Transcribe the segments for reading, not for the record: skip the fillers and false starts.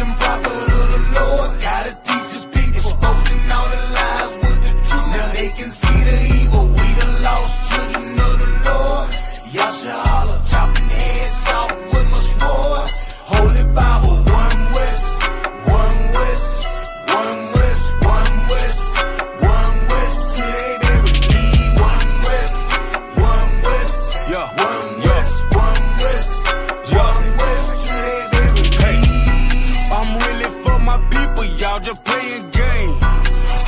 preaching prophet of the Lord. Gotta teach his people, exposing all the lies with the truth. Now they can see the evil. We the lost children of the Lord. Y'all should holler, chopping heads off with my sword. Holy Bible, one West, one West, one West, one West, one West. Till they bury me. One West, one West, yeah, one West, one West, one West. Till they bury me. I'm really for my people, y'all just playing game.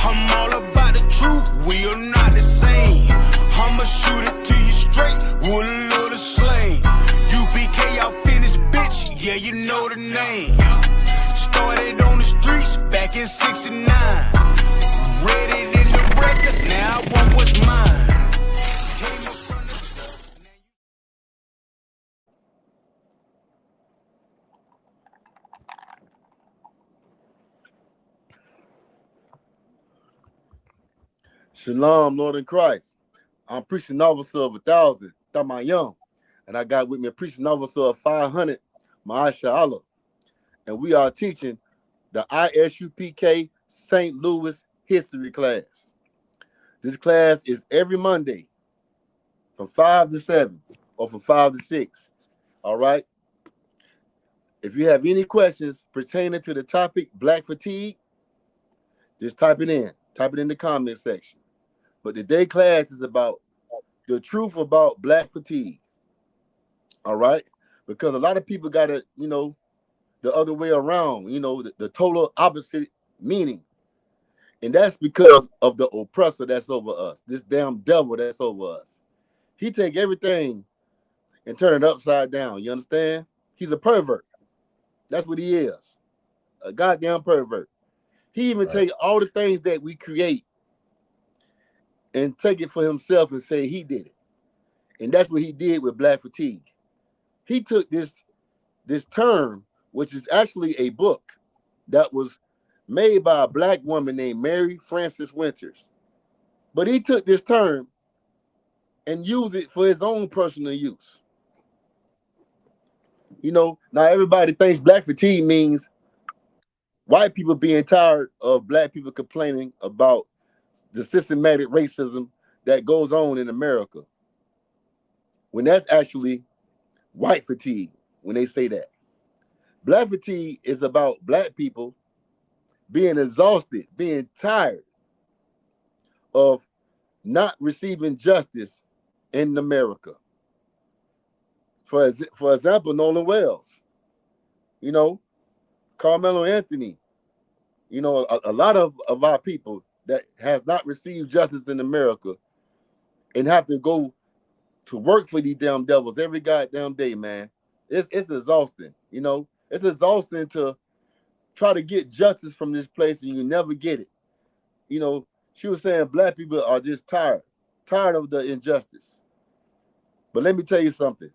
I'm all about the truth, we are not the same. I'ma shoot it to you straight with a little slang. UBK out finished, bitch, yeah, you know the name. Started on the streets back in '69. Read it in the record, now I want what's mine. Came up from the top, now you. Shalom, Lord in Christ. I'm preaching officer of 1,000, THAMAYAM. And I got with me a preaching officer of 500, Ma'asha Allah. And we are teaching the ISUPK St. Louis history class. This class is every Monday from 5 to 7 or from 5 to 6. All right? If you have any questions pertaining to the topic black fatigue, just type it in. Type it in the comment section. But today's class is about the truth about black fatigue. All right? Because a lot of people got it, the other way around, the total opposite meaning. And that's because of the oppressor that's over us, this damn devil that's over us. He take everything and turn it upside down. You understand? He's a pervert. That's what he is. A goddamn pervert. He even take all the things that we create and take it for himself and say he did it. And that's what he did with black fatigue. He took this term, which is actually a book that was made by a black woman named Mary Frances Winters. But he took this term and used it for his own personal use. Now everybody thinks black fatigue means white people being tired of black people complaining about the systematic racism that goes on in America. When that's actually white fatigue, when they say that. Black fatigue is about black people being exhausted, being tired of not receiving justice in America. For example, Nolan Wells, Carmelo Anthony, a lot of our people that has not received justice in America and have to go to work for these damn devils every goddamn day, man. It's exhausting, It's exhausting to try to get justice from this place and you never get it. She was saying black people are just tired of the injustice. But let me tell you something.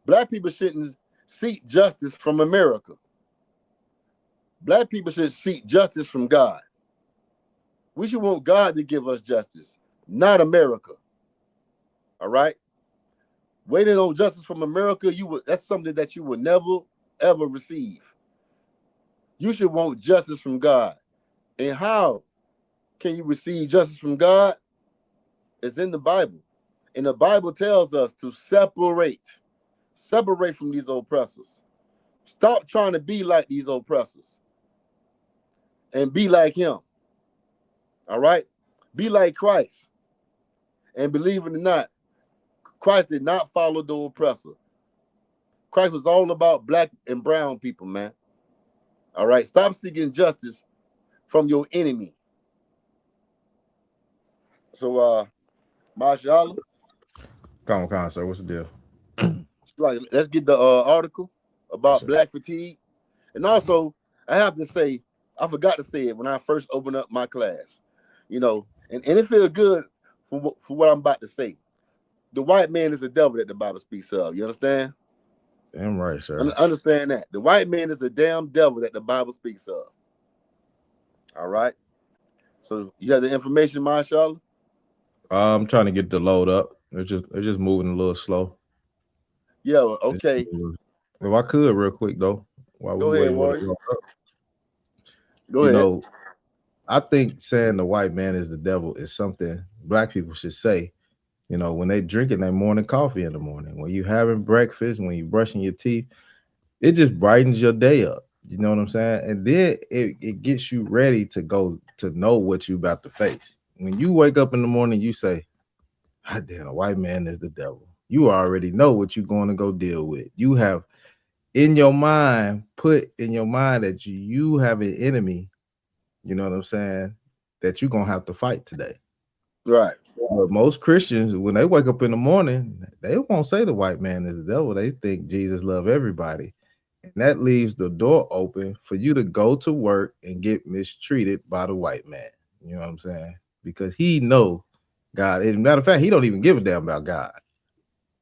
Black people shouldn't seek justice from America. Black people should seek justice from God. We should want God to give us justice, not America. All right? Waiting on justice from America, that's something that you will never, ever receive. You should want justice from God. And how can you receive justice from God? It's in the Bible. And the Bible tells us to separate from these oppressors. Stop trying to be like these oppressors and be like him. All right? Be like Christ. And believe it or not, Christ did not follow the oppressor. Christ was all about black and brown people, man. All right? Stop seeking justice from your enemy. So, Mashallah. Come on, sir. What's the deal? Let's get the article about black fatigue. And also, I have to say, I forgot to say it when I first opened up my class. And it feels good for what I'm about to say. The white man is the devil that the Bible speaks of. You understand? Damn right, sir. Understand that. The white man is the damn devil that the Bible speaks of. All right? So, you have the information, Mashallah? I'm trying to get the load up. It's just moving a little slow. Yeah, okay. If I could real quick, though. while we Go ahead, wait for Warrior. the Go you ahead. know, I think saying the white man is the devil is something black people should say. When they drinking their morning coffee in the morning, when you having breakfast, when you brushing your teeth, it just brightens your day up. You know what I'm saying? And then it gets you ready to go to know what you about to face. When you wake up in the morning, you say, "Ah, damn, a white man is the devil." You already know what you're going to go deal with. You have in your mind, put in your mind that you have an enemy, you know what I'm saying, that you're going to have to fight today. Right. But most Christians, when they wake up in the morning, they won't say the white man is the devil. They think Jesus loves everybody. And that leaves the door open for you to go to work and get mistreated by the white man. You know what I'm saying? Because he know God. As a matter of fact, he don't even give a damn about God.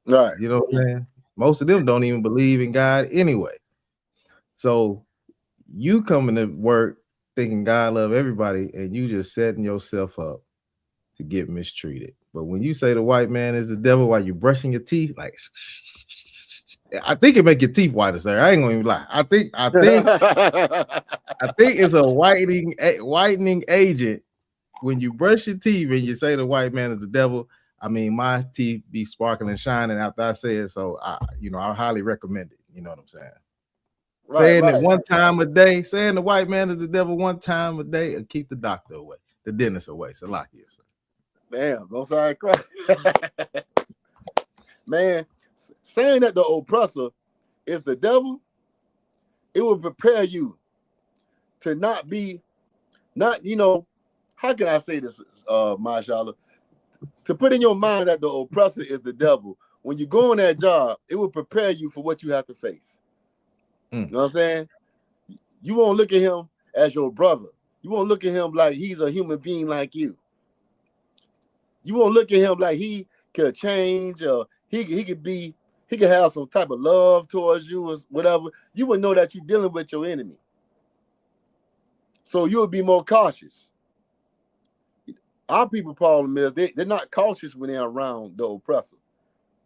Right. You know what I'm saying? Most of them don't even believe in God anyway. So you coming to work thinking God love everybody, and you just setting yourself up to get mistreated. But when you say the white man is the devil while you brushing your teeth, like I think it make your teeth whiter, sir. I ain't gonna even lie. I think it's a whitening agent when you brush your teeth and you say the white man is the devil. I mean, my teeth be sparkling and shining after I say it, so I highly recommend it. You know what I'm saying? Right, Saying it right. one time a day, saying the white man is the devil one time a day, and keep the doctor away, the dentist away. So lock you, sir. Damn, don't sound cry. Man, saying that the oppressor is the devil, it will prepare you to not, how can I say this, Mashallah? To put in your mind that the oppressor is the devil, when you go on that job, it will prepare you for what you have to face. You know what I'm saying? You won't look at him as your brother. You won't look at him like he's a human being like you. You won't look at him like he could change or he could have some type of love towards you or whatever. You would know that you're dealing with your enemy. So you would be more cautious. Our people problem is they're not cautious when they're around the oppressor.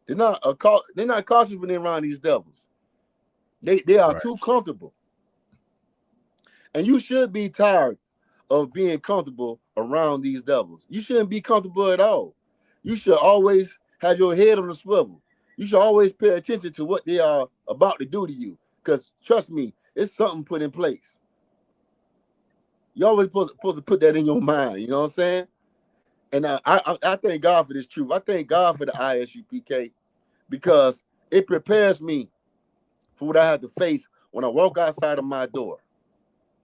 They're not cautious when they're around these devils. They are Right. too comfortable. And you should be tired of being comfortable around these devils. You shouldn't be comfortable at all. You should always have your head on the swivel. You should always pay attention to what they are about to do to you. Because trust me, it's something put in place. You always supposed to put that in your mind. You know what I'm saying? And I thank God for this truth. I thank God for the ISUPK because it prepares me for what I have to face when I walk outside of my door.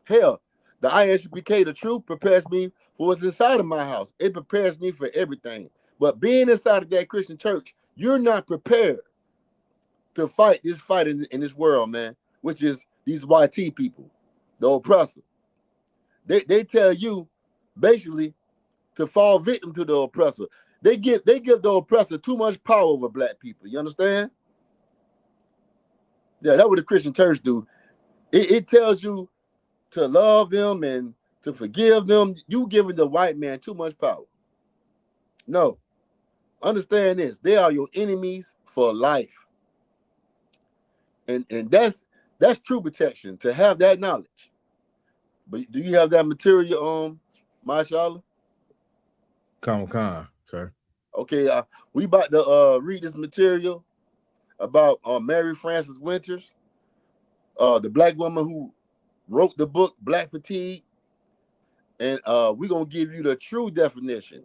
Hell, the ISUPK, the truth, prepares me for what's inside of my house. It prepares me for everything. But being inside of that Christian church, you're not prepared to fight this fight in this world, man, which is these YT people, the oppressor. They tell you basically to fall victim to the oppressor. They give the oppressor too much power over black people. You understand? Yeah, that's what the Christian church do. It tells you to love them and to forgive them. You giving the white man too much power. No, understand this. They are your enemies for life. And that's true protection, to have that knowledge. But do you have that material, Mashallah? Con, sir. Okay, we about to read this material about Mary Frances Winters, the black woman who wrote the book Black Fatigue, and we're gonna give you the true definition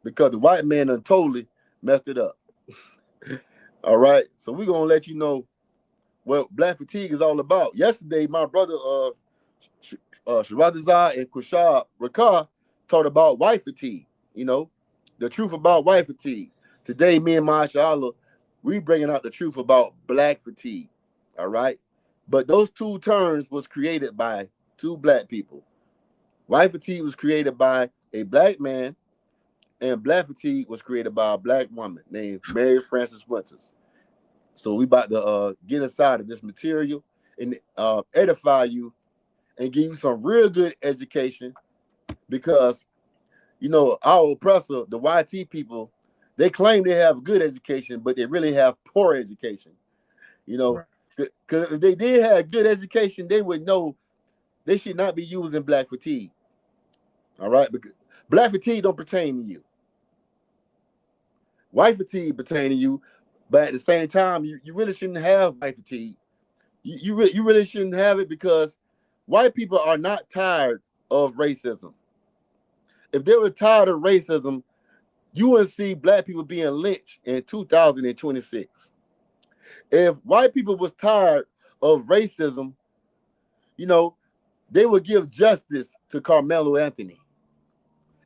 because the white man done totally messed it up. All right, so we're gonna let you know what Black Fatigue is all about. Yesterday, my brother Sharadazar and Kushab Rakar talked about white fatigue. You know, the truth about white fatigue. Today, me and Mashallah, we bringing out the truth about black fatigue. All right, but those two terms was created by two black people. White fatigue was created by a black man, and black fatigue was created by a black woman named Mary Frances Winters. So we about to get inside of this material and edify you and give you some real good education because our oppressor, the YT people, they claim they have good education, but they really have poor education. You know, Right. Because if they did have good education, they would know they should not be using black fatigue. All right, because black fatigue don't pertain to you. White fatigue pertain to you, but at the same time, you really shouldn't have white fatigue. You really shouldn't have it because white people are not tired of racism. If they were tired of racism, you wouldn't see black people being lynched in 2026. If white people was tired of racism, you know, they would give justice to Carmelo Anthony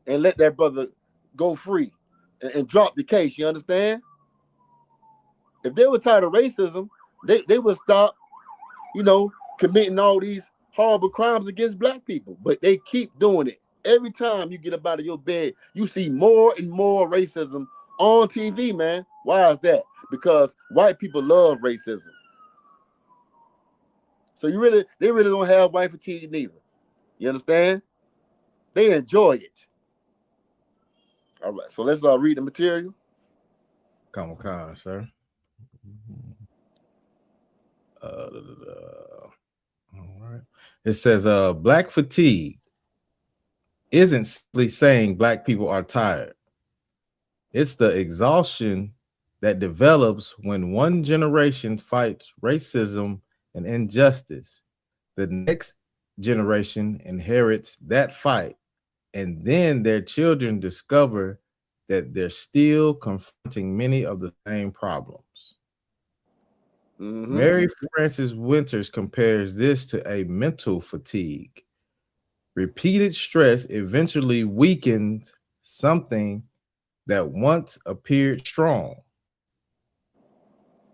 and let that brother go free and drop the case. You understand? If they were tired of racism, they would stop, committing all these horrible crimes against black people. But they keep doing it. Every time you get up out of your bed, you see more and more racism on TV, man. Why is that? Because white people love racism. So they really don't have white fatigue neither. You understand? They enjoy it. All right, so let's read the material. Come on, sir. All right. It says, black fatigue isn't simply saying black people are tired. It's the exhaustion that develops when one generation fights racism and injustice. The next generation inherits that fight, and then their children discover that they're still confronting many of the same problems. Mm-hmm. Mary Frances Winters compares this to a mental fatigue. Repeated stress eventually weakens something that once appeared strong.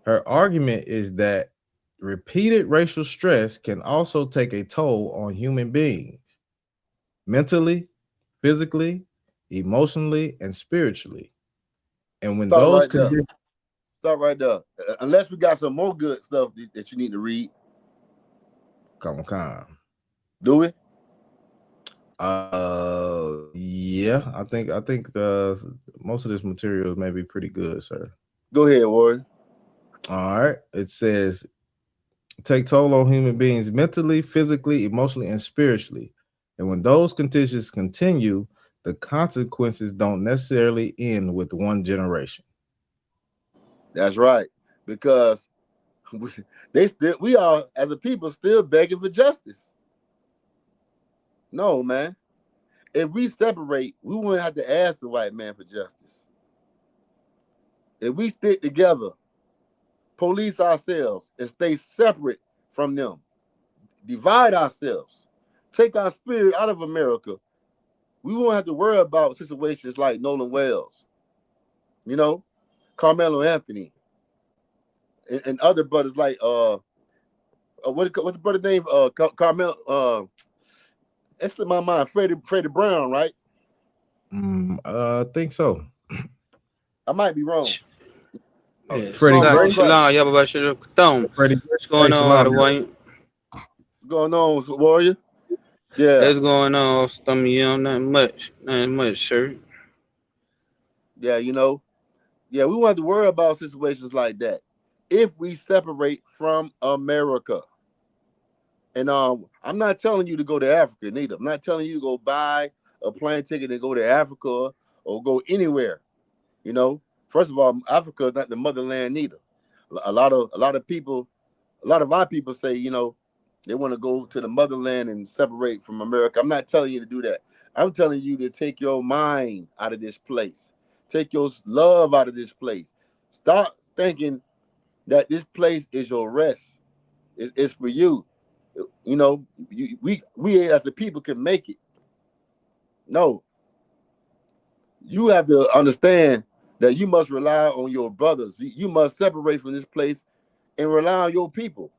Her argument is that repeated racial stress can also take a toll on human beings, mentally, physically, emotionally, and spiritually. And when those conditions... Stop right there. Unless we got some more good stuff that you need to read. Come on. Do we? Yeah, I think the most of this material may be pretty good, sir. Go ahead, Warren. All right. It says take toll on human beings mentally, physically, emotionally, and spiritually. And when those conditions continue, the consequences don't necessarily end with one generation. That's right. Because we are, as a people, still begging for justice. No, man. If we separate, we wouldn't have to ask the white man for justice. If we stick together, police ourselves, and stay separate from them, divide ourselves, take our spirit out of America, we won't have to worry about situations like Nolan Wells, Carmelo Anthony, and other brothers like what's the brother name? Carmelo. That's in my mind. Freddie Brown, right? I think so. I might be wrong. Yeah, Freddie Gray. What's going on, Wayne? What's going on, Warrior? Yeah. What's going on, THAMAYAM? Nothing much, sir. Yeah, we won't have to worry about situations like that if we separate from America. And I'm not telling you to go to Africa neither. I'm not telling you to go buy a plane ticket and go to Africa or go anywhere. First of all, Africa is not the motherland neither. A lot of our people say, they want to go to the motherland and separate from America. I'm not telling you to do that. I'm telling you to take your mind out of this place. Take your love out of this place. Stop thinking that this place is your rest. It's for you. We as a people can make it. No. You have to understand that you must rely on your brothers. You must separate from this place and rely on your people.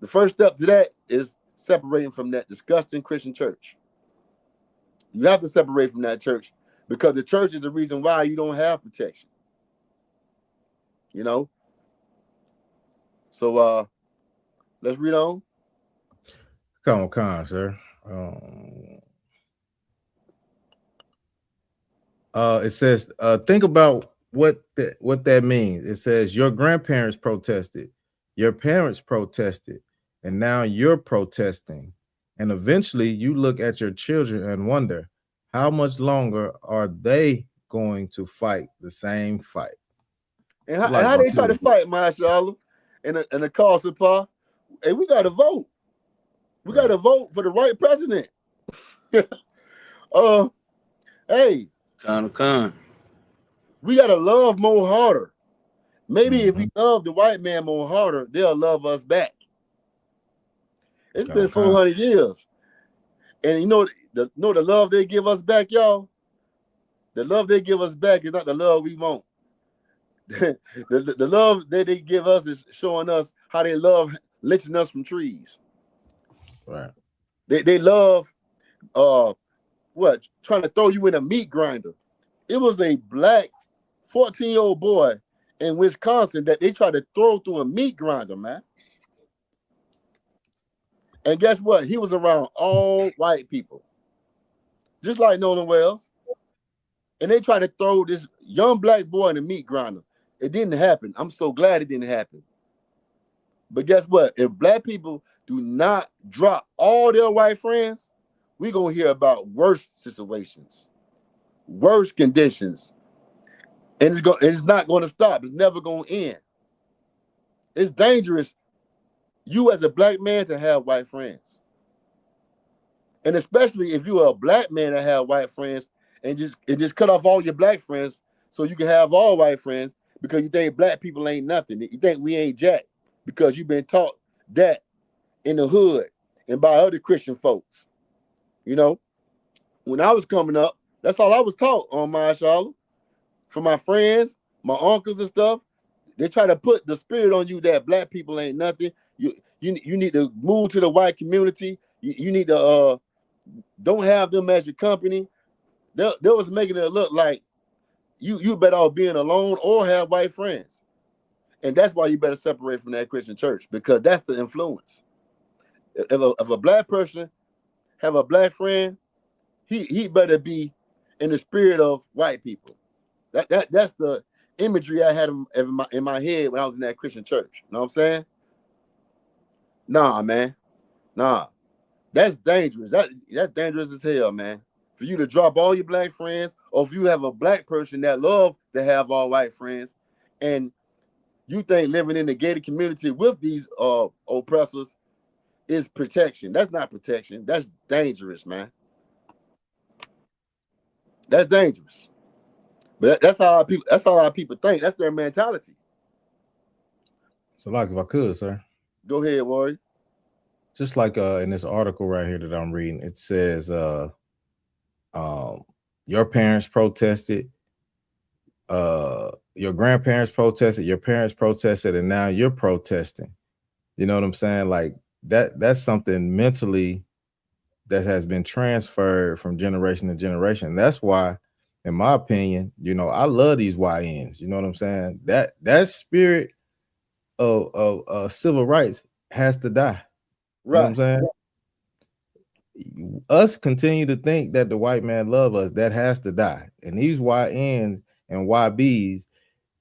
The first step to that is separating from that disgusting Christian church. You have to separate from that church because the church is the reason why you don't have protection. So let's read on. Come on, sir. It says, think about what that means. It says your grandparents protested, Your parents protested, and now you're protesting. And eventually you look at your children and wonder, how much longer are they going to fight the same fight? And So how like they try to fight, mashallah, in the cause of power. Hey, we got to vote. We got right. to vote for the right president. uh, hey, Con. we got to love more harder. Maybe if Mm-hmm. we love the white man more harder, they'll love us back. It's been Okay. 400 years. And the love they give us back, y'all. The love they give us back is not the love we want. The love that they give us is showing us how they love lynching us from trees. Right. They love uh what trying to throw you in a meat grinder. It was a black 14-year-old boy in Wisconsin that they tried to throw through a meat grinder, man. And guess what? He was around all white people, just like Nolan Wells. And they tried to throw this young black boy in a meat grinder. It didn't happen. I'm so glad it didn't happen. But guess what? If black people do not drop all their white friends, we're going to hear about worse situations, worse conditions. And it's not going to stop. It's never going to end. It's dangerous, you as a black man, to have white friends. And especially if you're a black man that have white friends and just cut off all your black friends so you can have all white friends because you think black people ain't nothing. You think we ain't jack because you've been taught that in the hood and by other Christian folks. You know, when I was coming up, that's all I was taught on my Charlotte. From my friends, my uncles and stuff. They try to put the spirit on you that black people ain't nothing. You need to move to the white community. You need to don't have them as your company. They was making it look like you better off being alone or have white friends. And that's why you better separate from that Christian church because that's the influence. If a black person have a black friend, he better be in the spirit of white people. That's the imagery I had in my head when I was in that Christian church. You know what I'm saying? Nah, man. Nah. That's dangerous. That's dangerous as hell, man. For you to drop all your black friends, or if you have a black person that love to have all white friends, and you think living in the gated community with these oppressors is protection. That's not protection. That's dangerous, man. That's dangerous. But that's how our people. That's how our people think. That's their mentality. So like if I could, sir. Go ahead, Warrior. Just like in this article right here that I'm reading, it says um your parents protested, your grandparents protested, your parents protested, and now you're protesting. You know what I'm saying? Like that's something mentally that has been transferred from generation to generation. That's why, in my opinion, I love these YNs. You know what I'm saying? That spirit of civil rights has to die. You know what I'm Right. saying? Us continue to think that the white man love us, that has to die. And these YNs and YBs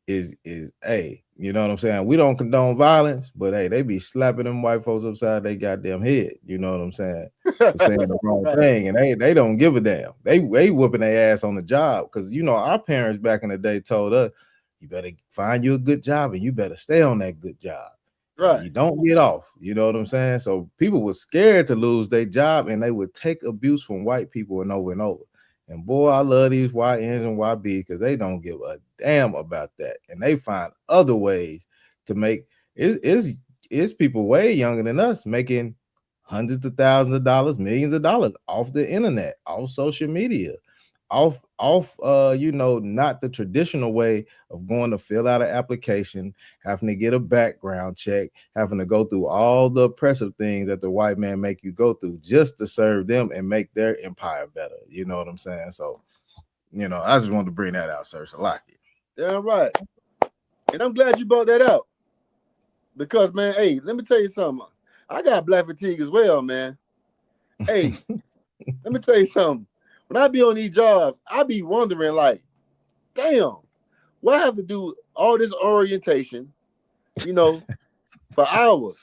is hey, you know what I'm saying? We don't condone violence, but hey, they be slapping them white folks upside their goddamn head. You know what I'm saying? For saying the wrong Right. thing, and they don't give a damn. They whooping their ass on the job because our parents back in the day told us, you better find you a good job and you better stay on that good job. Right. You don't get off. You know what I'm saying? So people were scared to lose their job and they would take abuse from white people and over and over. And boy, I love these YNs and YBs because they don't give a damn about that. And they find other ways to make it's people way younger than us making hundreds of thousands of dollars, millions of dollars off the internet, off social media, off not the traditional way of going to fill out an application, having to get a background check, having to go through all the oppressive things that the white man make you go through just to serve them and make their empire better. You know what I'm saying? So, I just wanted to bring that out, sir. So like it. Yeah, right. And I'm glad you brought that out because, man, hey, let me tell you something. I got black fatigue as well, man. Hey, let me tell you something. When I be on these jobs, I be wondering, like, damn, what I have to do all this orientation, you know, for hours.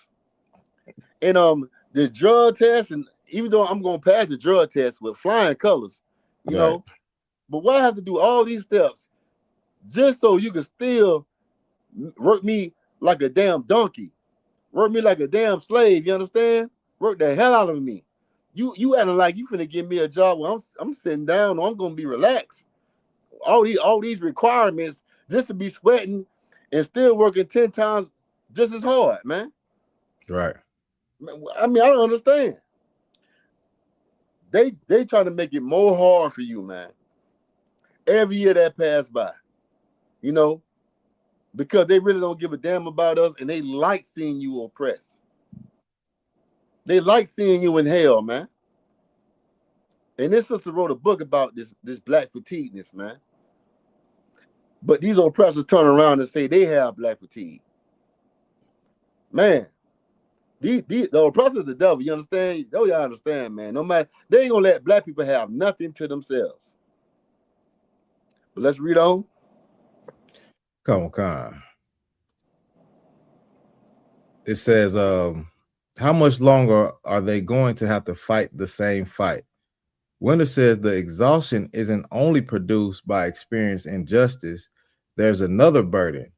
And the drug test, and even though I'm gonna pass the drug test with flying colors, you Right. know, but why I have to do all these steps just so you can still work me like a damn donkey, work me like a damn slave? You understand? Work the hell out of me. You acting like you finna give me a job where I'm sitting down or I'm gonna be relaxed. All these requirements just to be sweating and still working 10 times just as hard, man. Right. I mean, I don't understand. They try to make it more hard for you, man. Every year that pass by, you know, because they really don't give a damn about us, and they like seeing you oppressed. They like seeing you in hell, man. And this sister wrote a book about this black fatigueness, man. But these oppressors turn around and say they have black fatigue, man. The oppressors, the devil. You understand? Oh, y'all understand, man. No matter, they ain't gonna let black people have nothing to themselves. But let's read on. Come on. It says, how much longer are they going to have to fight the same fight? Winter says the exhaustion isn't only produced by experienced injustice, there's another burden.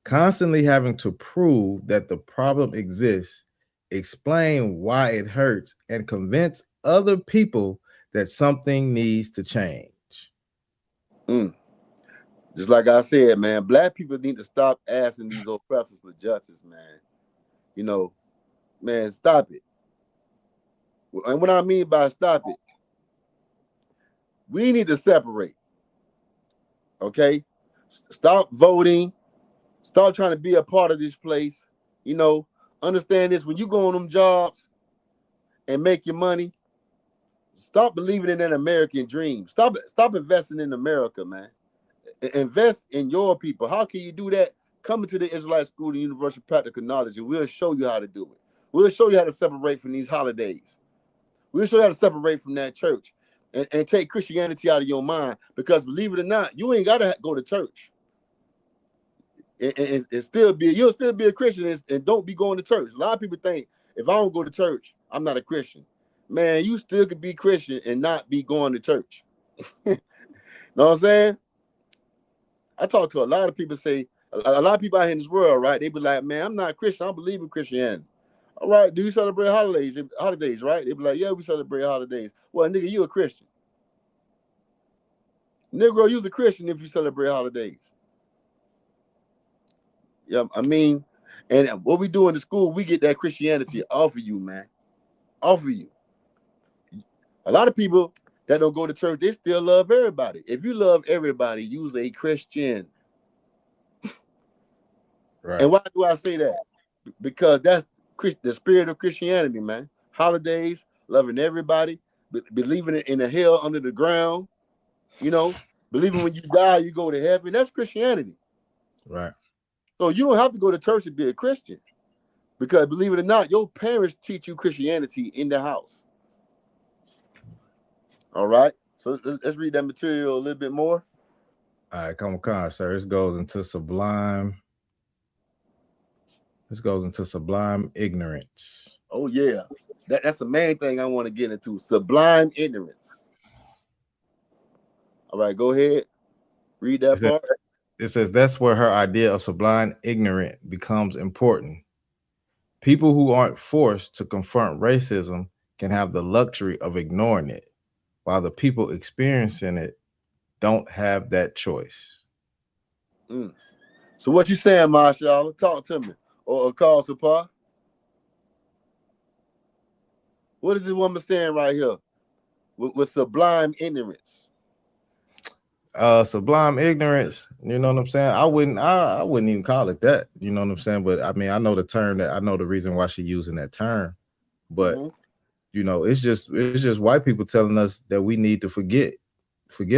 Constantly having to prove that the problem exists, explain why it hurts, and convince other people that something needs to change. Mm. Just like I said, man, black people need to stop asking these oppressors for justice, man. You know, man, stop it. And what I mean by stop it, we need to separate. Okay, stop voting. Stop trying to be a part of this place. You know, understand this: when you go on them jobs and make your money, stop believing in an American dream. Stop investing in America, man. Invest in your people. How can you do that? Come into the Israelite School and University of Practical Knowledge, and we'll show you how to do it. We'll show you how to separate from these holidays. We'll show you how to separate from that church and take Christianity out of your mind. Because believe it or not, you ain't gotta go to church and still be, you'll still be a Christian, and don't be going to church. A lot of people think if I don't go to church, I'm not a Christian. Man, you still could be Christian and not be going to church. Know what I'm saying? I talk to a lot of people, say a lot of people out here in this world, right? They be like, man, I'm not Christian. I don't believe in Christianity. All right, do you celebrate holidays? Holidays, right? They be like, yeah, we celebrate holidays. Well, nigga, you a Christian. Negro, you's a Christian if you celebrate holidays. Yeah, I mean, and what we do in the school, we get that Christianity off of you, man. Off of you. A lot of people that don't go to church, they still love everybody. If you love everybody, you's a Christian. Right. And why do I say that? Because that's the spirit of Christianity, man. Holidays, loving everybody, believing in a hell under the ground, you know, believing when you die, you go to heaven. That's Christianity. Right. So you don't have to go to church to be a Christian. Because believe it or not, your parents teach you Christianity in the house. All right. So let's read that material a little bit more. All right, come on, sir. This goes into sublime. This goes into sublime ignorance. Oh yeah. That's the main thing I want to get into. Sublime ignorance. All right, go ahead. Read that part. It says that's where her idea of sublime ignorant becomes important. People who aren't forced to confront racism can have the luxury of ignoring it, while the people experiencing it don't have that choice. Mm. So what you saying, Marshall? Talk to me. Or call Sapar. What is this woman saying right here with sublime ignorance? Sublime ignorance, you know what I'm saying? I wouldn't even call it that, you know what I'm saying? But I mean, I know the term, that I know the reason why she's using that term. But you know, it's just white people telling us that we need to forget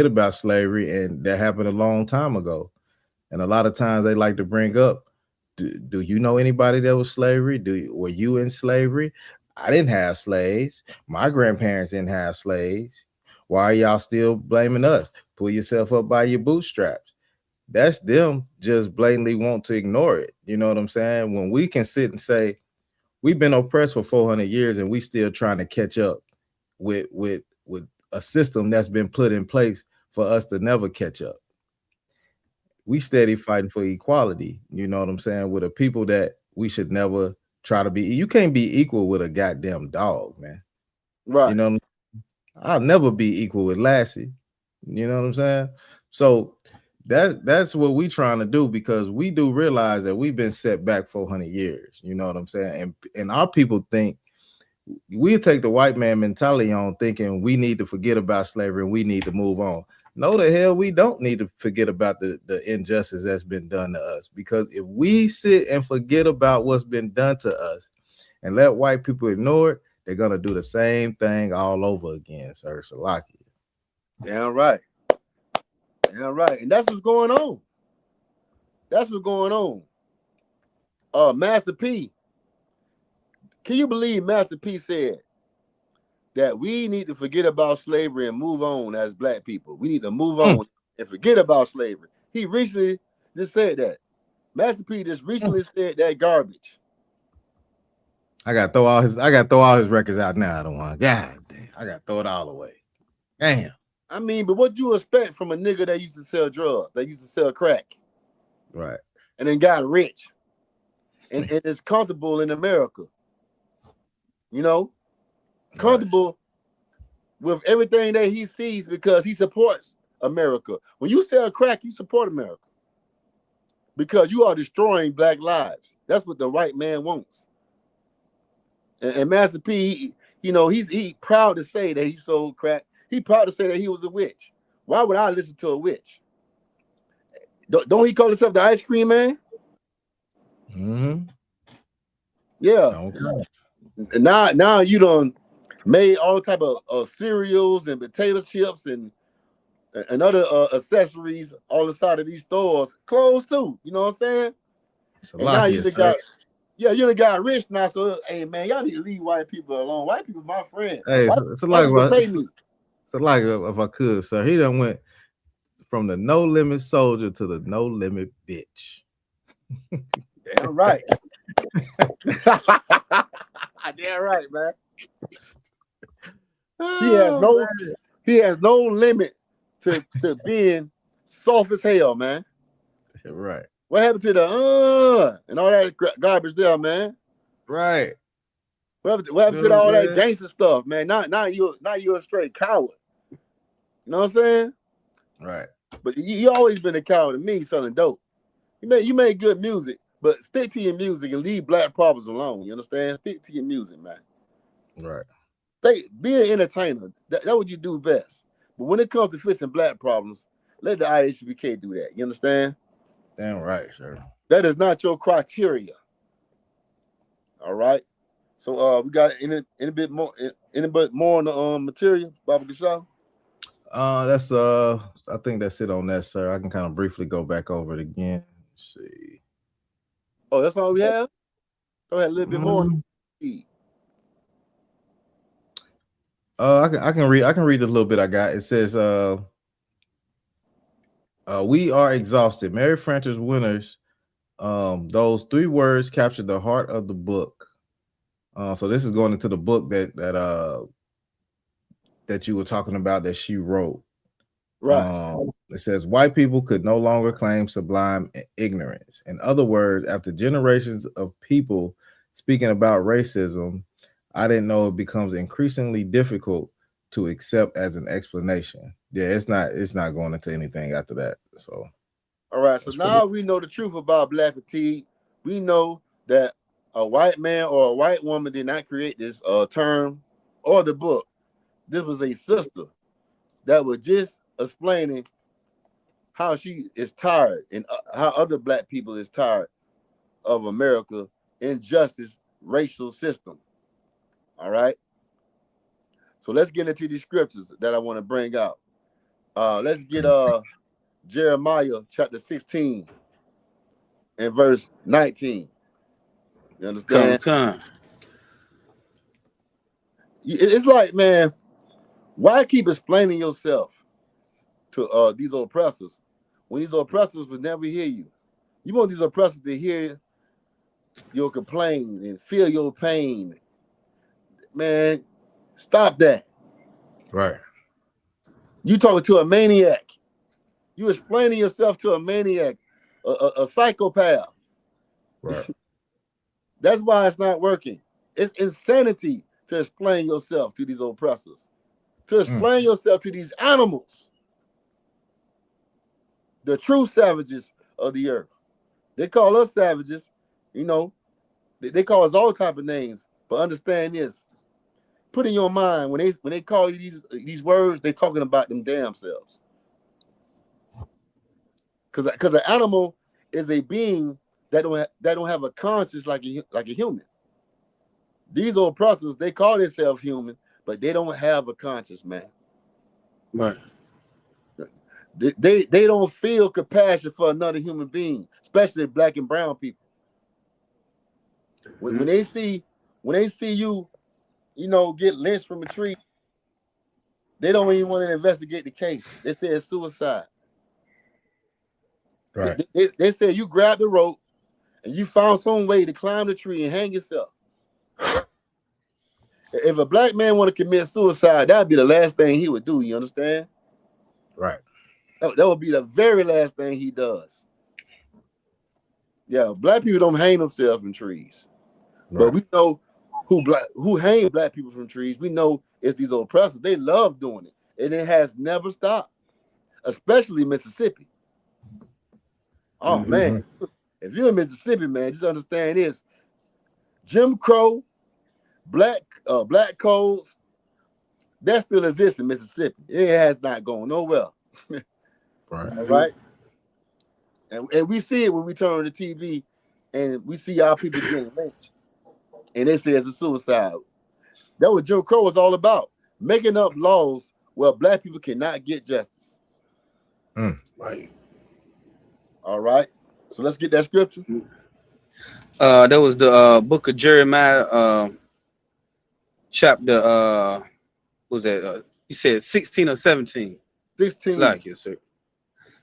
about slavery, and that happened a long time ago. And a lot of times they like to bring up, do you know anybody that was slavery? Were you in slavery? I didn't have slaves. My grandparents didn't have slaves. Why are y'all still blaming us? Pull yourself up by your bootstraps. that's them just blatantly want to ignore it. You know what I'm saying? When we can sit and say we've been oppressed for 400 years and we still trying to catch up with a system that's been put in place for us to never catch up. We steady fighting for equality. You know what I'm saying? With the people that we should never try to be. You can't be equal with a goddamn dog, man. Right. You know, I'll never be equal with Lassie. You know what I'm saying? So that's what we trying to do, because we do realize that we've been set back 400 years. You know what I'm saying? And our people think we take the white man mentality on, thinking we need to forget about slavery and we need to move on. No, the hell we don't need to forget about the injustice that's been done to us, because if we sit and forget about what's been done to us and let white people ignore it, they're gonna do the same thing all over again, sir. Salaki. Damn right. Damn right. And that's what's going on. That's what's going on. Master P. Can you believe Master P said that we need to forget about slavery and move on as black people? We need to move on and forget about slavery. He recently just said that. Master P just recently said that garbage. I gotta throw all his records out now. I don't want. God damn, I gotta throw it all away. Damn. I mean, but what you expect from a nigga that used to sell drugs, that used to sell crack, Right. and then got rich, and is comfortable in America? You know, comfortable with everything that he sees because he supports America. When you sell crack, you support America because you are destroying black lives. That's what the white man wants. And Master P, he's proud to say that he sold crack. He proud to say that he was a witch. Why would I listen to a witch? Don't he call himself the ice cream man? Mm-hmm. Yeah. Okay. And now you done made all type of cereals and potato chips and other accessories all inside of these stores. Clothes too. You know what I'm saying? And now you just got you done got rich now. So hey man, y'all need to leave white people alone. White people my friend. Hey, White people pay me. So like if I could, sir, he done went from the no limit soldier to the no limit bitch. Damn right. Damn right, man. He has no limit to being soft as hell, man. Right. What happened to the and all that garbage there, man? Right. What happened to all that gangster stuff, man? Not you a straight coward. You know what I'm saying? Right. But you always been a coward to me, selling dope. You made good music, but stick to your music and leave black problems alone. You understand? Stick to your music, man. Right. Be an entertainer. That's what you do best. But when it comes to fixing black problems, let the IHBK do that. You understand? Damn right, sir. That is not your criteria. All right. So we got any bit more on the material, Baba Gashaw? That's I think that's it on that, sir. I can kind of briefly go back over it again. Let's see. Oh, that's all we have? Go ahead, a little bit more. I can read a little bit I got. It says we are exhausted. Mary Frances Winters. Those 3 words captured the heart of the book. So this is going into the book that you were talking about that she wrote. Right. It says white people could no longer claim sublime ignorance. In other words, after generations of people speaking about racism, I didn't know it becomes increasingly difficult to accept as an explanation. Yeah, it's not going into anything after that. So all right, so now we know the truth about black fatigue. We know that a white man or a white woman did not create this term or the book. This was a sister that was just explaining how she is tired and how other black people is tired of America injustice racial system. All right. So let's get into these scriptures that I want to bring out. Let's get Jeremiah chapter 16 and verse 19. You understand? Come. It's like, man, why keep explaining yourself to these oppressors when these oppressors would never hear you. You want these oppressors to hear your complaint and feel your pain. Man, stop that. Right. You talking to a maniac. You explaining yourself to a maniac, a psychopath. Right. That's why it's not working. It's insanity to explain yourself to these oppressors, to explain yourself to these animals, the true savages of the earth. They call us savages, you know. They call us all type of names. But understand this: put in your mind when they call you these words, they talking about them damn selves. Because an animal is a being that don't have a conscience like a human. These oppressors, they call themselves human, but they don't have a conscience, man. Right. They don't feel compassion for another human being, especially black and brown people. When they see you, get lynched from a tree, they don't even want to investigate the case. They say it's suicide. Right. They say you grabbed the rope and you found some way to climb the tree and hang yourself. If a black man want to commit suicide, that'd be the last thing he would do. You understand? Right. That would be the very last thing he does. Yeah, black people don't hang themselves in trees, Right. but we know who hang black people from trees. We know it's these oppressors. They love doing it, and it has never stopped, especially Mississippi. Oh man, if you're in Mississippi, man, just understand this: Jim Crow, black codes, that still exists in Mississippi. It has not gone nowhere. Right. All right. And we see it when we turn on the TV and we see our people getting lynched. And they say it's a suicide. That's what Jim Crow was all about. Making up laws where black people cannot get justice. Right. All right. So let's get that scripture. That was the book of Jeremiah, chapter what was that? You said 16 or 17. 16. Slack here, sir.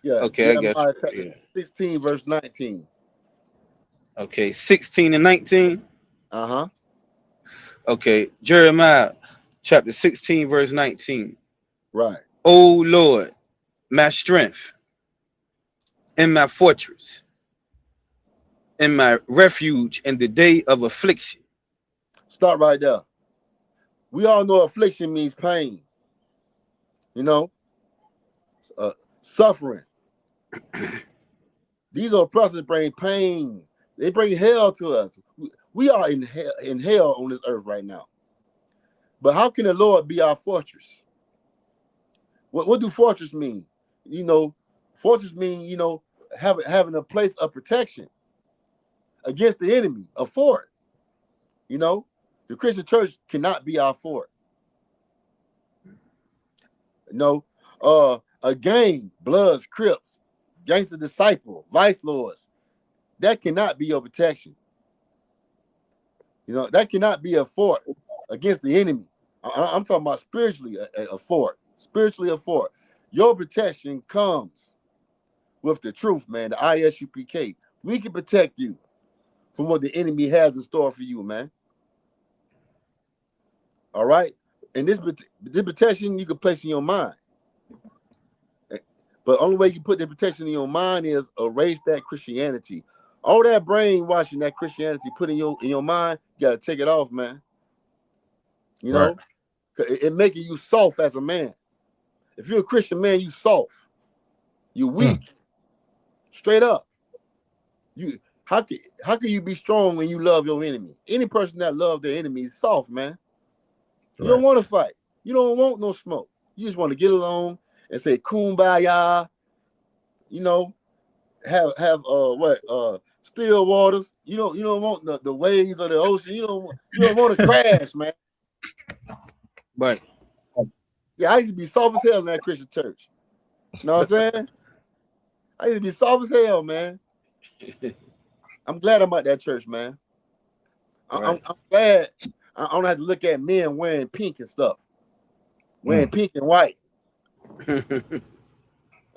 Yeah. Okay, I got Jeremiah you. Yeah. 16, verse 19. Okay, 16 and 19. Uh-huh. Okay, Jeremiah chapter 16, verse 19. Right. O Lord, my strength and my fortress and my refuge in the day of affliction. Stop right there. We all know affliction means pain. Suffering. These oppressors bring pain. They bring hell to us. We are in hell on this earth right now. But how can the Lord be our fortress? What do fortress mean? Fortress mean, having a place of protection against the enemy, a fort. The Christian church cannot be our fort. A gang, Bloods, Crips, Gangster Disciple, Vice Lords, that cannot be your protection. That cannot be a fort against the enemy. I'm talking about spiritually a fort. Spiritually a fort. Your protection comes with the truth, man, the ISUPK. We can protect you from what the enemy has in store for you, man. All right? And this protection you can place in your mind. But only way you put the protection in your mind is erase that Christianity. All that brainwashing that Christianity put in your mind, you gotta take it off, man. Right. It making you soft as a man. If you're a Christian man, you soft. You weak. Straight up. How can you be strong when you love your enemy? Any person that loves their enemy is soft, man. You don't want to fight. You don't want no smoke. You just want to get along and say kumbaya. Have still waters. You don't want the waves of the ocean. You don't want to crash, man. Right. Yeah, I used to be soft as hell in that Christian church. You know what I'm saying? I used to be soft as hell, man. I'm glad I'm at that church, man. I'm glad I don't have to look at men wearing pink and stuff. Wearing pink and white.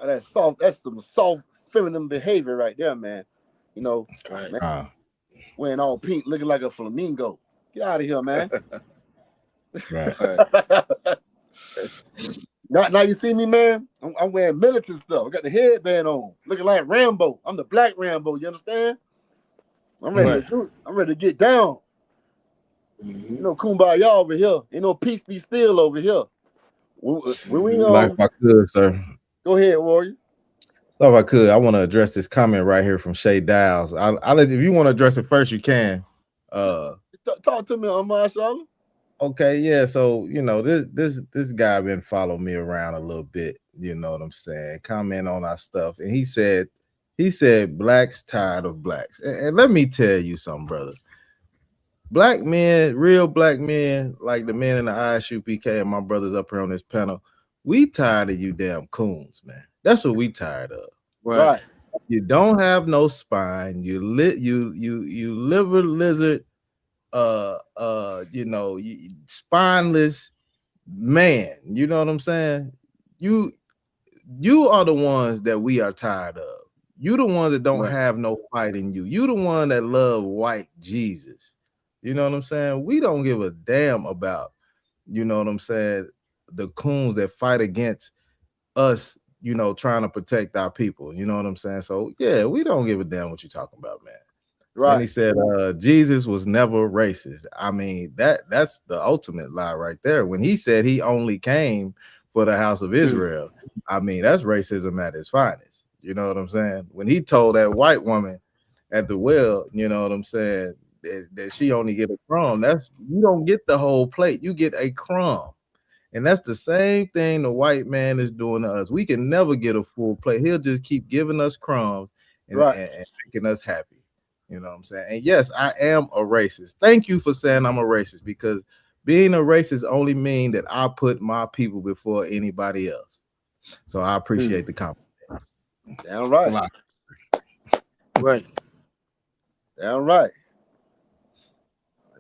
That's some soft feminine behavior right there, man. You know, Right. man, wearing all pink, looking like a flamingo. Get out of here, man. Right. Right. Now you see me, man. I'm wearing militant stuff. I got the headband on, looking like Rambo. I'm the Black Rambo. You understand? I'm ready to Right. do it. I'm ready to get down. You Mhm. know, kumbaya over here. Ain't no peace be still over here. When we Like if I could, sir. go ahead, warrior. So if I could, I want to address this comment right here from Shay Dowles. I'll let if you want to address it first, you can. Talk to me, Marshall. Okay, yeah. So this guy been following me around a little bit. You know what I'm saying? Comment on our stuff, and he said blacks tired of blacks. And let me tell you something, brother. Black men, real black men, like the men in the ISU PK and my brothers up here on this panel, we tired of you damn coons, man. That's what we tired of. Right. Right. You don't have no spine. You liver lizard, spineless man. You know what I'm saying? You are the ones that we are tired of. You the ones that don't Right. have no fight in you. You the one that love white Jesus. You know what I'm saying? We don't give a damn about, you know what I'm saying, the coons that fight against us, trying to protect our people. You know what I'm saying? So yeah, we don't give a damn what you're talking about, man. Then he Right. said, Jesus was never racist. I mean, that's the ultimate lie right there. When he said he only came for the house of Israel, I mean, that's racism at its finest. You know what I'm saying? When he told that white woman at the well, you know what I'm saying, that she only get a crumb, you don't get the whole plate, you get a crumb. And that's the same thing the white man is doing to us. We can never get a full plate. He'll just keep giving us crumbs and, Right. and making us happy. You know what I'm saying? And yes, I am a racist. Thank you for saying I'm a racist, because being a racist only means that I put my people before anybody else. So I appreciate the compliment. Damn right. Right. Damn right.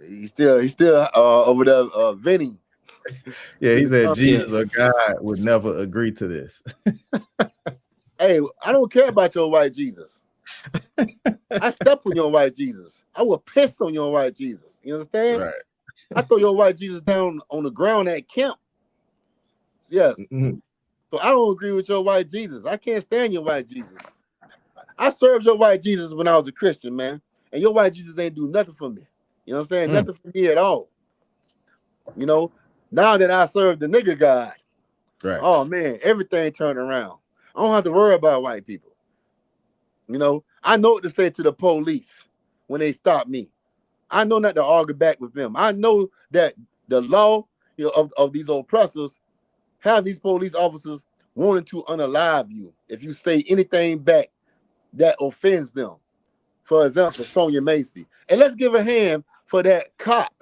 He's still over there venting. Yeah, he said Yeah. Jesus or God would never agree to this. Hey, I don't care about your white Jesus. I step on your white Jesus. I will piss on your white Jesus. You understand? Right. I throw your white Jesus down on the ground at camp. Yes. Mhm. So I don't agree with your white Jesus. I can't stand your white Jesus. I served your white Jesus when I was a Christian, man. And your white Jesus ain't do nothing for me. You know what I'm saying? Nothing for me at all. You know, now that I serve the nigga God, Right. oh man, everything turned around. I don't have to worry about white people. You know, I know what to say to the police when they stop me. I know not to argue back with them. I know that the law, of these oppressors have these police officers wanting to unalive you if you say anything back that offends them. For example, Sonia Macy. And let's give a hand for that cop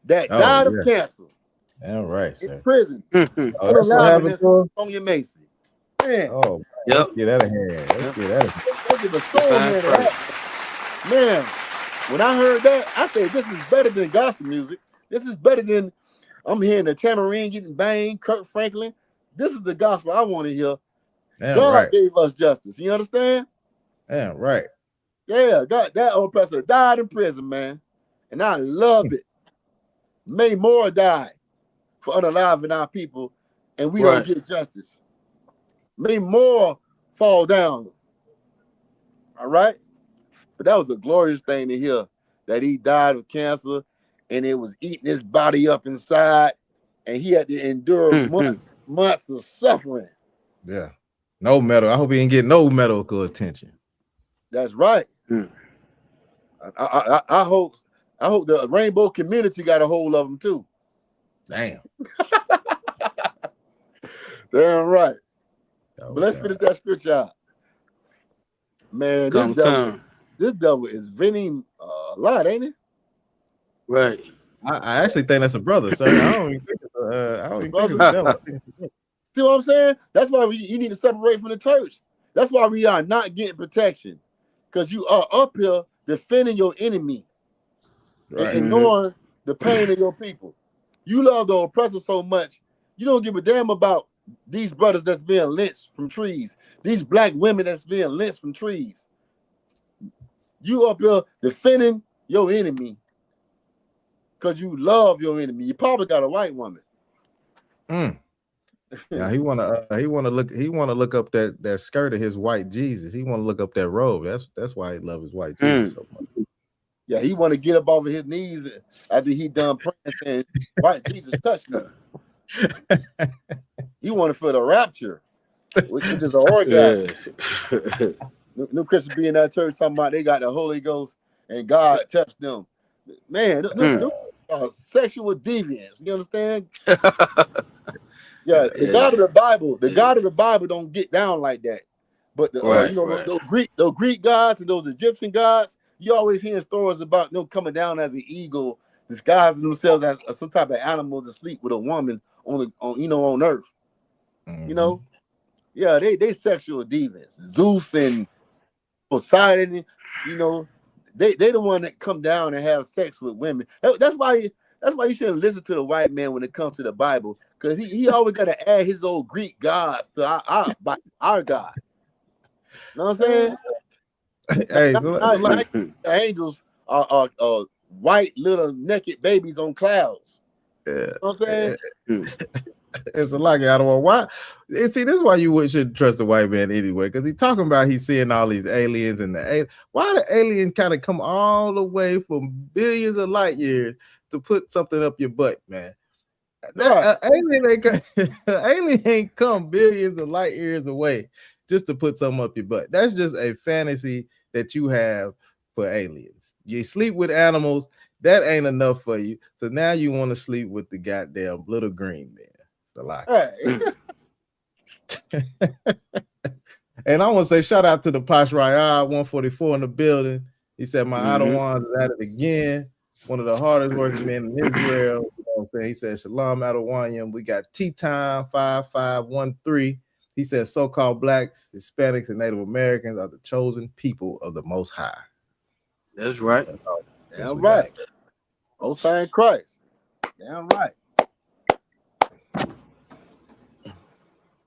that Oh, died of yeah. cancer All right, in sir. prison, Oh, that's what unalive happened to him? Sonia Macy. Man, Oh, Yep. let's get that a hand. Let's Yep. get that a hand. let's give a soul Divine hand to praise. that. Man, when I heard that, I said, this is better than gospel music. This is better than I'm hearing the tambourine getting banged, Kirk Franklin. This is the gospel I want to hear. Damn God right. gave us justice. You understand? Damn right. Yeah, God, that oppressor died in prison, man. And I love it. May more die for unaliving our people, and we don't Right. get justice. May more fall down. All right? But that was a glorious thing to hear, that he died of cancer and it was eating his body up inside, and he had to endure months of suffering. Yeah. No medal. I hope he didn't get no medical attention. That's right. Mm. I hope the rainbow community got a hold of him too. Damn. Damn right. Oh, But let's God. finish that scripture out. Man, Come. this devil is venting a lot, ain't it? Right. I actually think that's a brother, sir. I don't even think it's a devil. I think it's a brother. See what I'm saying? That's why you need to separate from the church. That's why we are not getting protection. Because you are up here defending your enemy and Right. ignoring the pain of your people. You love the oppressor so much, you don't give a damn about these brothers that's being lynched from trees, these black women that's being lynched from trees. You up here defending your enemy because you love your enemy. You probably got a white woman. Mm. Yeah, he wanna look up that skirt of his white Jesus. He wanna look up that robe. That's why he loves his white Jesus so much. Yeah, he want to get up off of his knees after he done praying, saying, "White Jesus touched me." He want to feel the rapture, which is an orgasm. New Christians be in that church talking about they got the Holy Ghost and God touched them. Man, sexual deviance. You understand? Yeah, the God of the Bible don't get down like that. But those Greek gods and those Egyptian gods, you always hearing stories about them coming down as an eagle, disguising themselves as some type of animal to sleep with a woman on Earth. Mm-hmm. You know, yeah, they sexual deviants. Zeus and Poseidon, they the one that come down and have sex with women. That's why you shouldn't listen to the white man when it comes to the Bible, because he always got to add his old Greek gods to our God. You know what I'm saying? Hey, The angels are white little naked babies on clouds. yeah. You know what I'm saying? It's a lot out of why. And see, this is why you shouldn't trust the white man anyway, because he's talking about he's seeing all these aliens and why the aliens kind of come all the way from billions of light years to put something up your butt, man. Right. Alien ain't come billions of light years away just to put something up your butt. That's just a fantasy that you have for aliens. You sleep with animals, that ain't enough for you. So now you want to sleep with the goddamn little green man. And I want to say shout out to the Posh Rayad 144 in the building. He said my Adawan is at it again. One of the hardest working men in Israel. You know what I'm saying? He said Shalom Adawanyam. We got Tea Time 5513. He said so-called blacks, Hispanics, and Native Americans are the chosen people of the Most High. That's right. Damn right. Most High in Christ. Damn right.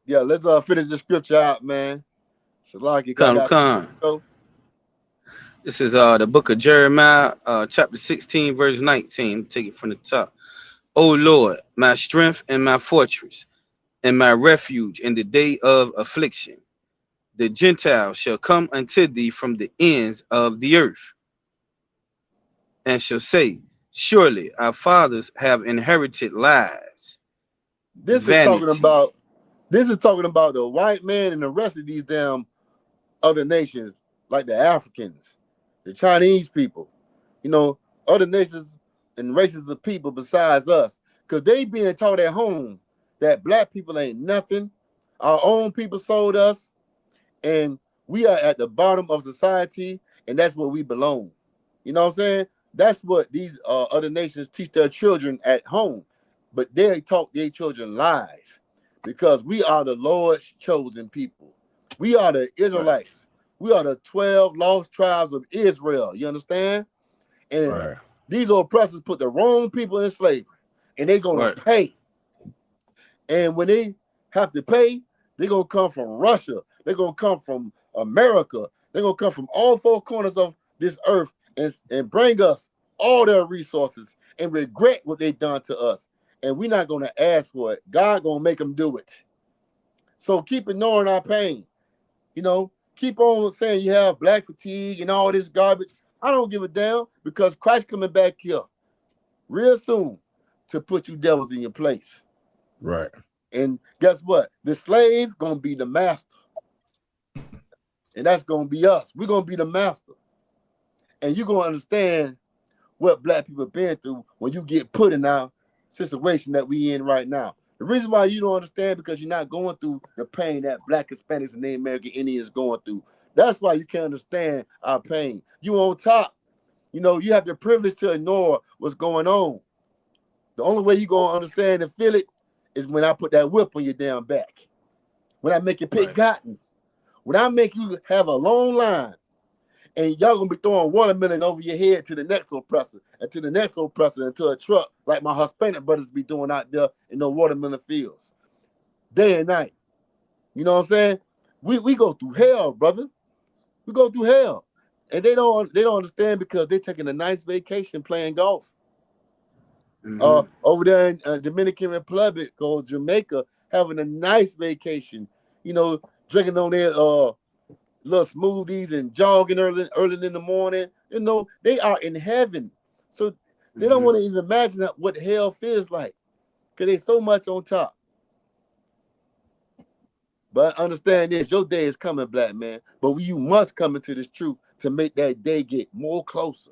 Yeah, let's finish the scripture out, man. Shalaki, Khan. This is the book of Jeremiah, chapter 16, verse 19. Take it from the top. O Lord, my strength and my fortress, and my refuge in the day of affliction. The Gentiles shall come unto thee from the ends of the earth, and shall say, surely our fathers have inherited lives. This is talking about the white man and the rest of these damn other nations, like the Africans, the Chinese people, other nations and races of people besides us, because they being taught at home that black people ain't nothing. Our own people sold us, and we are at the bottom of society, and that's where we belong. You know what I'm saying? That's what these other nations teach their children at home, but they taught their children lies, because we are the Lord's chosen people. We are the Israelites. We are the 12 lost tribes of Israel. You understand? And these oppressors put the wrong people in slavery, and they're going to pay. And when they have to pay, they're going to come from Russia. They're going to come from America. They're going to come from all four corners of this earth and bring us all their resources and regret what they've done to us. And we're not going to ask for it. God going to make them do it. So keep ignoring our pain. Keep on saying you have black fatigue and all this garbage. I don't give a damn, because Christ coming back here real soon to put you devils in your place. Right. And guess what? The slave gonna be the master. And that's gonna be us. We're gonna be the master. And you're gonna understand what black people have been through when you get put in our situation that we in right now. The reason why you don't understand, because you're not going through the pain that black Hispanics and Native American Indians going through. That's why you can't understand our pain. You on top. You have the privilege to ignore what's going on. The only way you're going to understand and feel it is when I put that whip on your damn back. When I make you pick cottons. When I make you have a long line. And y'all going to be throwing watermelon over your head to the next oppressor. And to the next oppressor, into a truck like my Hispanic brothers be doing out there in the watermelon fields. day and night. You know what I'm saying? We go through hell, brother. We go through hell. And they don't understand because they're taking a nice vacation playing golf. Over there in Dominican Republic or Jamaica, having a nice vacation, drinking on their little smoothies and jogging early in the morning. They are in heaven. So they don't want to even imagine what hell feels like because there's so much on top. But understand this, your day is coming, black man. But you must come into this truth to make that day get more closer.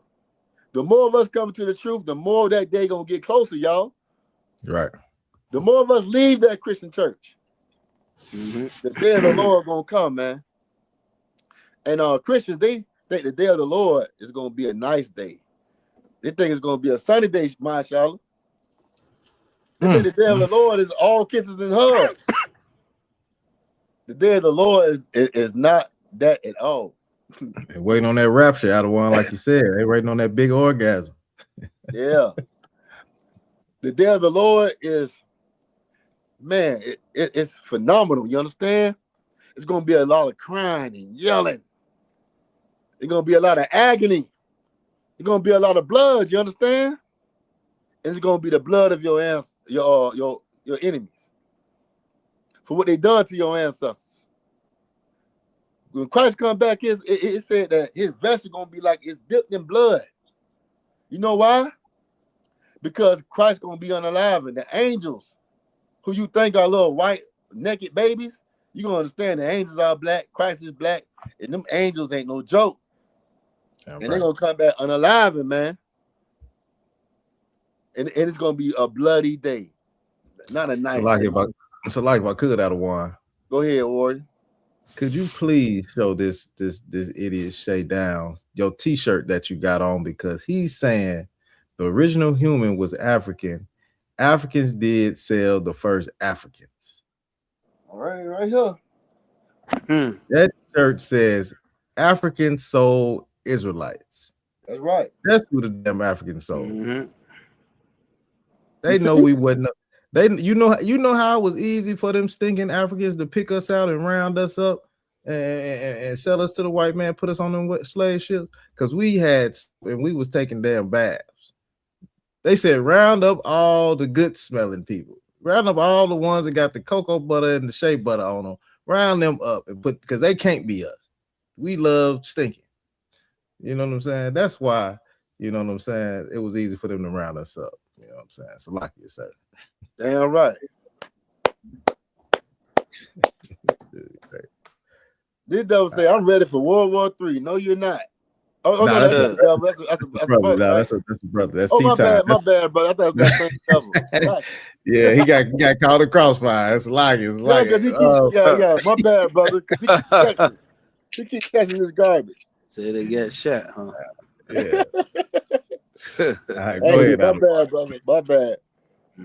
The more of us come to the truth, the more that day gonna get closer, y'all. Right. The more of us leave that Christian church, the day of the Lord gonna come, man. And Christians, they think the day of the Lord is gonna be a nice day. They think it's gonna be a sunny day, mashallah. They think the day of the Lord is all kisses and hugs. The day of the Lord is not that at all. And waiting on that rapture out of one, like you said. They waiting on that big orgasm. Yeah. The day of the Lord is, man, it's phenomenal. You understand? It's going to be a lot of crying and yelling. It's going to be a lot of agony. It's going to be a lot of blood. You understand? And it's going to be the blood of your enemies for what they done to your ancestors. When Christ come back, it said that his vessel going to be like it's dipped in blood. You know why? Because Christ going to be unalive, and the angels who you think are little white naked babies, you going to understand the angels are black, Christ is black, and them angels ain't no joke. And they're going to come back unalive, man. And it's going to be a bloody day, not a nice day. So like if I could, out of one. Go ahead, Warren. Could you please show this idiot Shay down your t-shirt that you got on, because he's saying the original human was African. Africans did sell the first Africans. All right here. That shirt says Africans sold Israelites. That's right. That's who the damn Africans sold. They know we wouldn't. You know how it was easy for them stinking Africans to pick us out and round us up and sell us to the white man, put us on them slave ships, because we was taking damn baths. They said round up all the good smelling people, round up all the ones that got the cocoa butter and the shea butter on them, round them up and put, because they can't be us. We love stinking. You know what I'm saying? That's why, you know what I'm saying, it was easy for them to round us up. You know what I'm saying? So like you said. Damn right. This devil say, I'm ready for World War III. No, you're not. Oh, no, that's a brother. That's a brother. No, that's a brother. That's my bad, my bad, brother. I thought it was that same devil. Right. Yeah, he got caught in crossfire. It's like it. Yeah, my bad, brother. He keeps catching this garbage. Say they get shot, huh? Yeah. All right, go ahead. My bad, brother. My bad.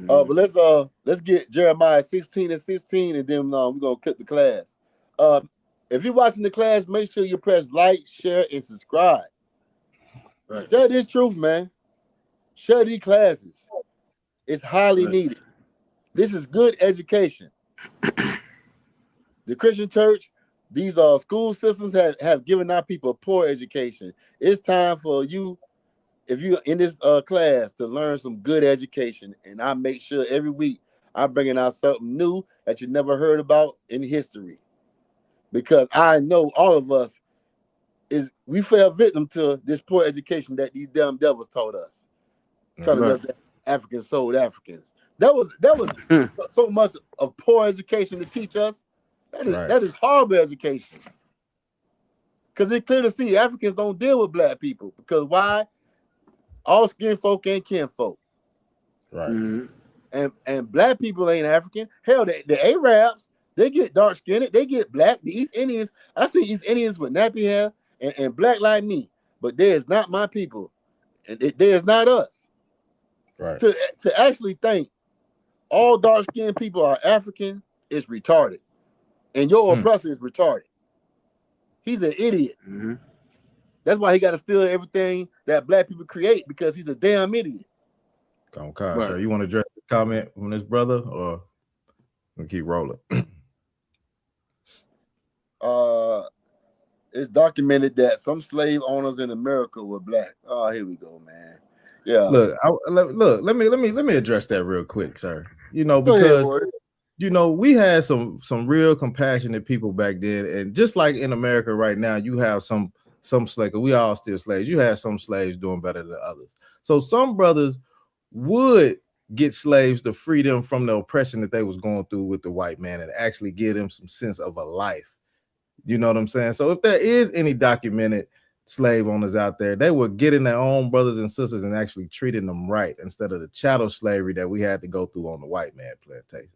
But let's get Jeremiah 16:16, and then we're gonna clip the class. If you're watching the class, make sure you press like, share, and subscribe. Right. Share this truth, man. Share these classes. It's highly needed. This is good education. The Christian church, these school systems have given our people a poor education. It's time for you, if you're in this class, to learn some good education. And I make sure every week I'm bringing out something new that you never heard about in history. Because I know all of us we fell victim to this poor education that these damn devils taught us. Telling us that Africans sold Africans. That was so much of poor education to teach us. That is horrible education. Because it's clear to see Africans don't deal with black people. Because why? All skin folk ain't kin folk. Right. Mm-hmm. And black people ain't African. Hell, the Arabs, they get dark skinned, they get black. The East Indians, I see East Indians with nappy hair and black like me, but they is not my people. And they is not us. Right. To actually think all dark skinned people are African is retarded. And your oppressor is retarded. He's an idiot. Mm-hmm. That's why he got to steal everything that black people create, because he's a damn idiot. Right. So you want to address the comment from this brother, or? We'll keep rolling. It's documented that some slave owners in America were black. Oh, here we go, man. Yeah. Look, let me address that real quick, sir. You know, Go ahead, because Roy. you know, we had some real compassionate people back then, and just like in America right now, you have some slaves. We all still slaves. You have some slaves doing better than others. So some brothers would get slaves to free them from the oppression that they was going through with the white man and actually give them some sense of a life. You know what I'm saying? So if there is any documented slave owners out there, they were getting their own brothers and sisters and actually treating them right instead of the chattel slavery that we had to go through on the white man plantation.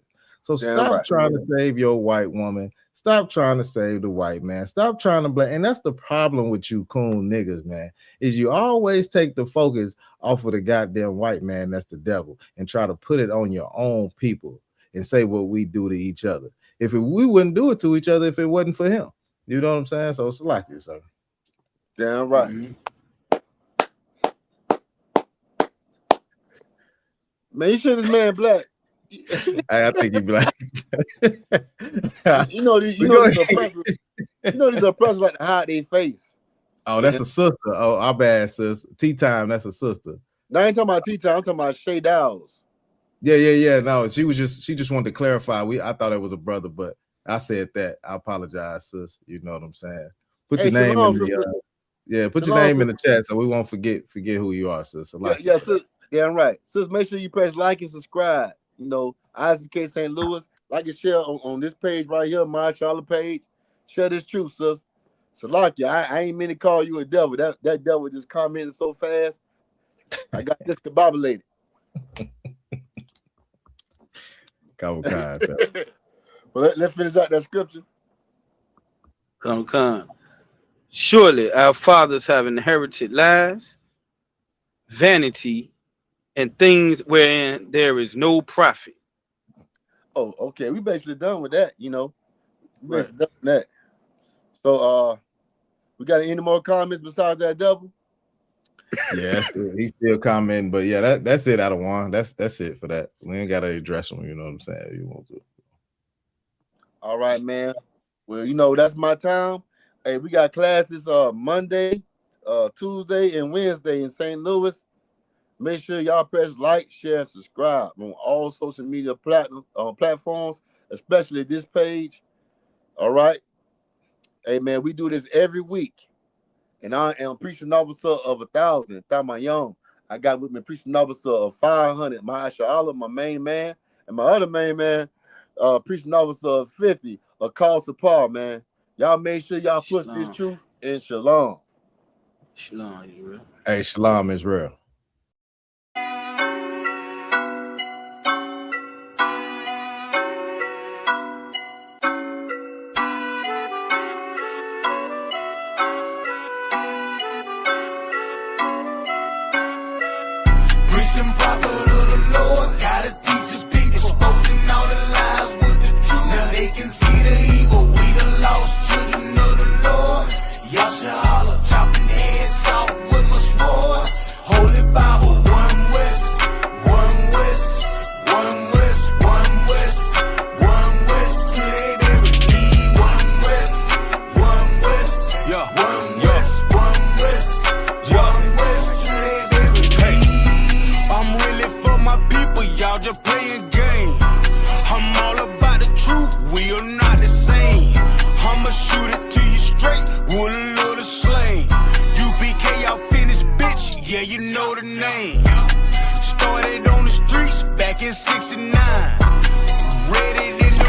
So stop trying to save your white woman. Stop trying to save the white man. Stop trying to blame. And that's the problem with you coon niggas, man, is you always take the focus off of the goddamn white man, that's the devil, and try to put it on your own people and say what we do to each other. We wouldn't do it to each other if it wasn't for him. You know what I'm saying? So it's like this, sir. Damn right. Man, you sure this man black? I think he black. you know these oppressors like to hide their face. Oh, that's a sister. Oh, our bad, sis. Tea time, that's a sister. No, I ain't talking about tea time. I'm talking about Shay Dowls. Yeah. No, she just wanted to clarify. I thought it was a brother, but I said that. I apologize, sis. You know what I'm saying? Put your name in the put your name in the chat so we won't forget who you are, sis. Yeah, sis. Damn right. Sis, make sure you press like and subscribe. You know, ISBK St. Louis, like and share on this page right here, my Charlotte page. Share this truth, sis. Salakia, I ain't mean to call you a devil. That devil just commented so fast. I got discombobulated. Well, let's finish out that scripture. Come. Surely our fathers have inherited lies, vanity, and things wherein there is no profit. Oh, okay. We basically done with that, you know. We basically done with that. So we got any more comments besides that devil? Yeah, he's still commenting, but yeah, that's it out of one. That's it for that. We ain't gotta address him, you know what I'm saying? You want to. All right, man. Well, you know, that's my time. Hey, we got classes Monday, Tuesday, and Wednesday in St. Louis. Make sure y'all press like, share, subscribe on all social media platforms, especially this page. All right. Hey, man, we do this every week. And I am preaching officer of 1,000, THAMAYAM. I got with me preaching officer of 500, Allah, my main man. And my other main man, preaching officer of 50, a call to Paul, man. Y'all make sure y'all push this truth in shalom. Shalom, Israel. Hey, shalom, Israel. Yeah, you know the name. Started on the streets back in '69. Read it in the